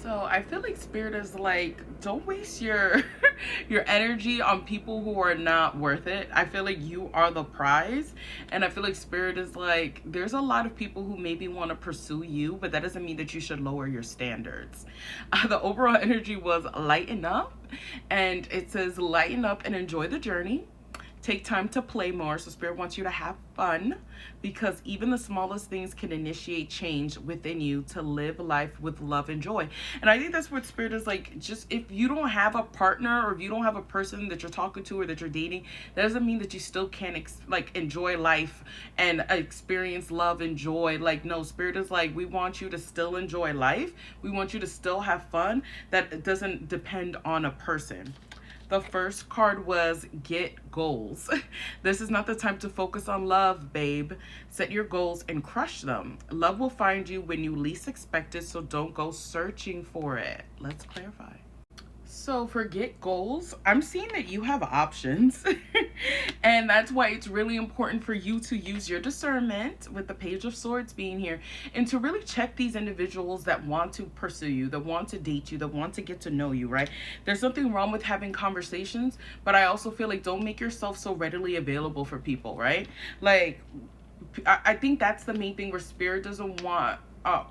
So I feel like Spirit is like, don't waste your your energy on people who are not worth it. I feel like you are the prize. And I feel like Spirit is like, there's a lot of people who maybe want to pursue you, but that doesn't mean that you should lower your standards. The overall energy was lighten up, and it says lighten up and enjoy the journey. Take time to play more. So Spirit wants you to have fun, because even the smallest things can initiate change within you to live life with love and joy. And I think that's what Spirit is like. Just if you don't have a partner, or if you don't have a person that you're talking to or that you're dating, that doesn't mean that you still can't like enjoy life and experience love and joy. Like, no, Spirit is like, we want you to still enjoy life. We want you to still have fun. That doesn't depend on a person. The first card was get goals. This is not the time to focus on love, babe. Set your goals and crush them. Love will find you when you least expect it, so don't go searching for it. Let's clarify. So for get goals, I'm seeing that you have options. And that's why it's really important for you to use your discernment, with the Page of Swords being here, and to really check these individuals that want to pursue you, that want to date you, that want to get to know you, right? There's something wrong with having conversations, but I also feel like don't make yourself so readily available for people, right? Like, I think that's the main thing, where Spirit doesn't want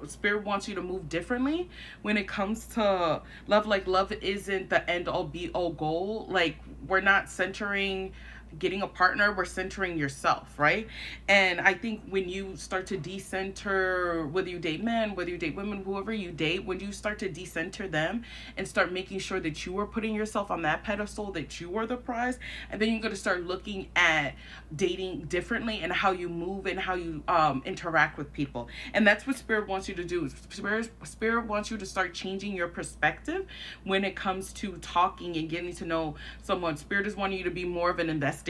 Spirit wants you to move differently when it comes to love. Like, love isn't the end all be all goal. Like, we're not centering getting a partner, we're centering yourself, right? And I think when you start to decenter, whether you date men, whether you date women, whoever you date, when you start to decenter them and start making sure that you are putting yourself on that pedestal, that you are the prize, and then you're going to start looking at dating differently and how you move and how you interact with people. And that's what Spirit wants you to do. Spirit wants you to start changing your perspective when it comes to talking and getting to know someone. Spirit is wanting you to be more of an investigator.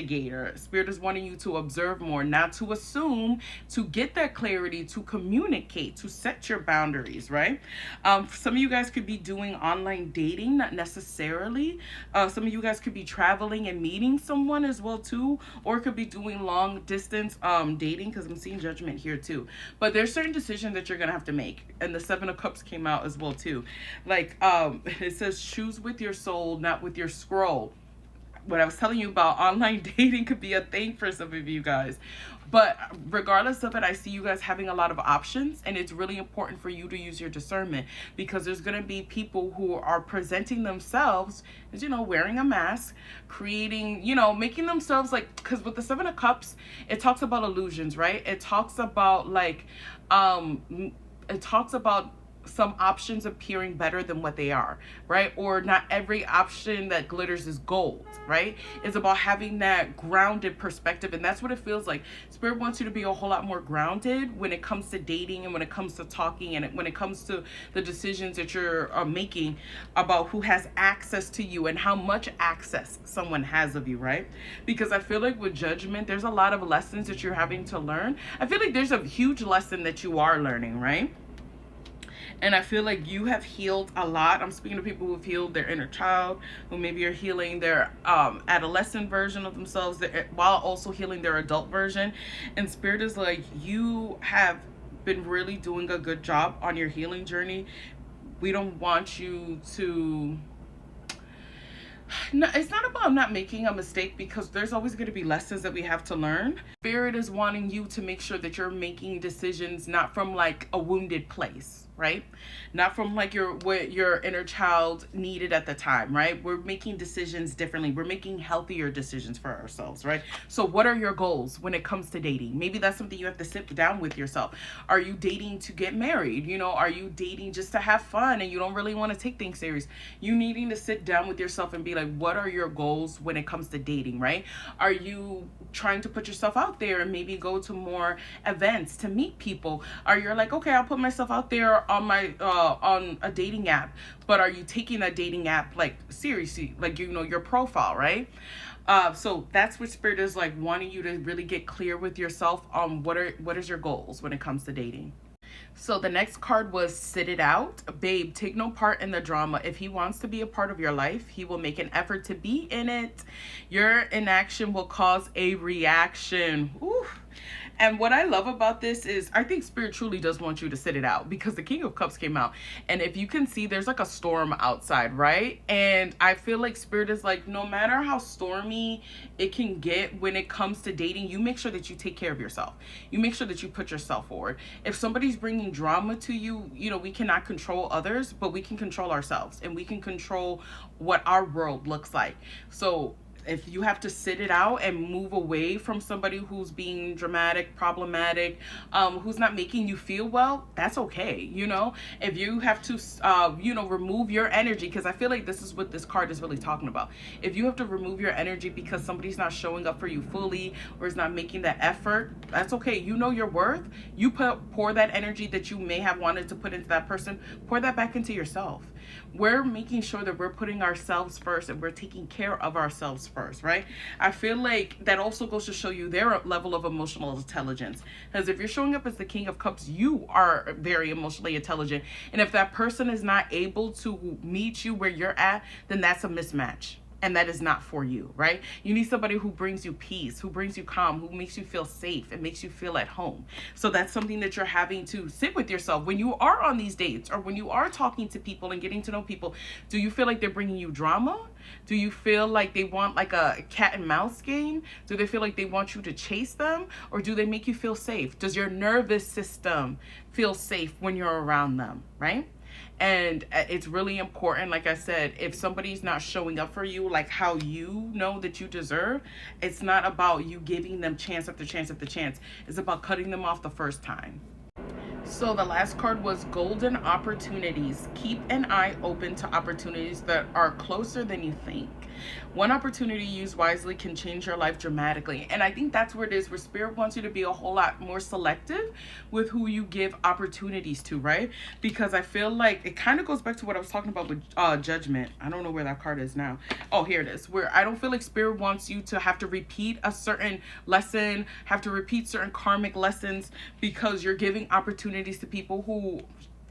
Spirit is wanting you to observe more, not to assume, to get that clarity, to communicate, to set your boundaries, right? Some of you guys could be doing online dating, not necessarily. Some of you guys could be traveling and meeting someone as well too, or could be doing long distance dating, because I'm seeing Judgment here too. But there's certain decisions that you're gonna have to make, and the Seven of Cups came out as well too. Like, it says choose with your soul, not with your scroll. What I was telling you about online dating could be a thing for some of you guys. But regardless of it, I see you guys having a lot of options, and it's really important for you to use your discernment, because there's going to be people who are presenting themselves as, wearing a mask, creating, making themselves like, because with the Seven of Cups, it talks about illusions, right? It talks about some options appearing better than what they are, right? Or not every option that glitters is gold, right? It's about having that grounded perspective, and that's what it feels like. Spirit wants you to be a whole lot more grounded when it comes to dating, and when it comes to talking, and when it comes to the decisions that you're making about who has access to you and how much access someone has of you, right? Because I feel like with Judgment, there's a lot of lessons that you're having to learn. I feel like there's a huge lesson that you are learning, right? And I feel like you have healed a lot. I'm speaking to people who've healed their inner child, who maybe are healing their adolescent version of themselves, while also healing their adult version. And Spirit is like, you have been really doing a good job on your healing journey. We don't want you to... No, it's not about not making a mistake, because there's always going to be lessons that we have to learn. Spirit is wanting you to make sure that you're making decisions not from like a wounded place, right? Not from like what your inner child needed at the time, right? We're making decisions differently. We're making healthier decisions for ourselves, right? So what are your goals when it comes to dating? Maybe that's something you have to sit down with yourself. Are you dating to get married? Are you dating just to have fun and you don't really want to take things serious? You needing to sit down with yourself and be like, what are your goals when it comes to dating, right? Are you trying to put yourself out there and maybe go to more events to meet people? Are you like, okay, I'll put myself out there on my on a dating app, but are you taking that dating app like seriously, like your profile, right? So that's what Spirit is like, wanting you to really get clear with yourself on what is your goals when it comes to dating. So the next card was sit it out. Babe, take no part in the drama. If he wants to be a part of your life, he will make an effort to be in it. Your inaction will cause a reaction. Ooh. And what I love about this is I think Spirit truly does want you to sit it out, because the King of Cups came out. And if you can see, there's like a storm outside, right? And I feel like Spirit is like, no matter how stormy it can get when it comes to dating, you make sure that you take care of yourself. You make sure that you put yourself forward. If somebody's bringing drama to you, you know, we cannot control others, but we can control ourselves, and we can control what our world looks like. So if you have to sit it out and move away from somebody who's being dramatic, problematic, who's not making you feel well, that's okay. You know, if you have to, you know, remove your energy, because I feel like this is what this card is really talking about. If you have to remove your energy because somebody's not showing up for you fully or is not making that effort, that's okay. You know your worth. You pour that energy that you may have wanted to put into that person, pour that back into yourself. We're making sure that we're putting ourselves first and we're taking care of ourselves first, right? I feel like that also goes to show you their level of emotional intelligence. Because if you're showing up as the King of Cups, you are very emotionally intelligent. And if that person is not able to meet you where you're at, then that's a mismatch. And that is not for you, right? You need somebody who brings you peace, who brings you calm, who makes you feel safe and makes you feel at home. So that's something that you're having to sit with yourself when you are on these dates, or when you are talking to people and getting to know people. Do you feel like they're bringing you drama? Do you feel like they want like a cat and mouse game? Do they feel like they want you to chase them? Or do they make you feel safe? Does your nervous system feel safe when you're around them, right? And it's really important, like I said, if somebody's not showing up for you like how you know that you deserve, it's not about you giving them chance after chance after chance. It's about cutting them off the first time. So the last card was golden opportunities. Keep an eye open to opportunities that are closer than you think. One opportunity used wisely can change your life dramatically. And I think that's where it is, where Spirit wants you to be a whole lot more selective with who you give opportunities to, right? Because I feel like it kind of goes back to what I was talking about with judgment. I don't know where that card is now. Oh, here it is. Where I don't feel like Spirit wants you to have to repeat a certain lesson, have to repeat certain karmic lessons, because you're giving opportunities to people who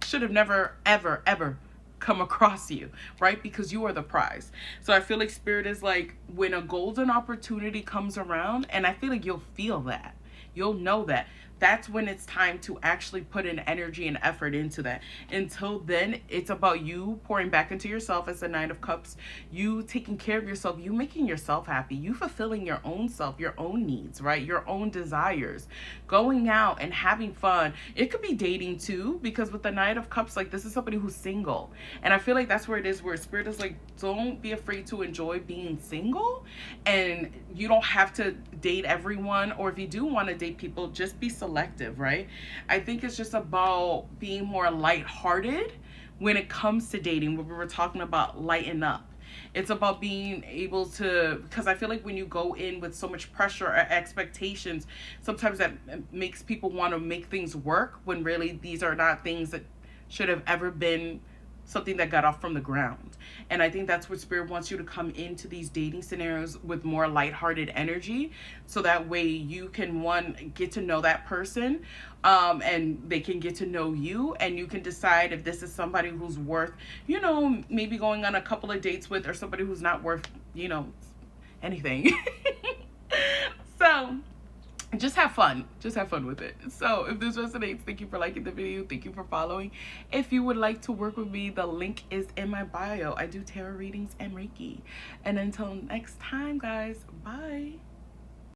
should have never, ever, ever come across you, right? Because you are the prize. So I feel like Spirit is like, when a golden opportunity comes around, and I feel like you'll feel that, you'll know that, that's when it's time to actually put in energy and effort into that. Until then, it's about you pouring back into yourself as the Knight of Cups, you taking care of yourself, you making yourself happy, you fulfilling your own self, your own needs, right? Your own desires, going out and having fun. It could be dating too, because with the Knight of Cups, like, this is somebody who's single. And I feel like that's where it is, where Spirit is like, don't be afraid to enjoy being single. And you don't have to date everyone, or if you do want to date people, just be selective, right? I think it's just about being more lighthearted when it comes to dating, when we were talking about lighten up. It's about being able to, because I feel like when you go in with so much pressure or expectations, sometimes that makes people want to make things work, when really these are not things that should have ever been something that got off from the ground. And I think that's what Spirit wants you to come into these dating scenarios with, more lighthearted energy, so that way you can, one, get to know that person, and they can get to know you, and you can decide if this is somebody who's worth, you know, maybe going on a couple of dates with, or somebody who's not worth, you know, anything. So just have fun with it. So if this resonates, thank you for liking the video, thank you for following. If you would like to work with me, the link is in my bio. I do tarot readings and Reiki. And until next time, guys, bye.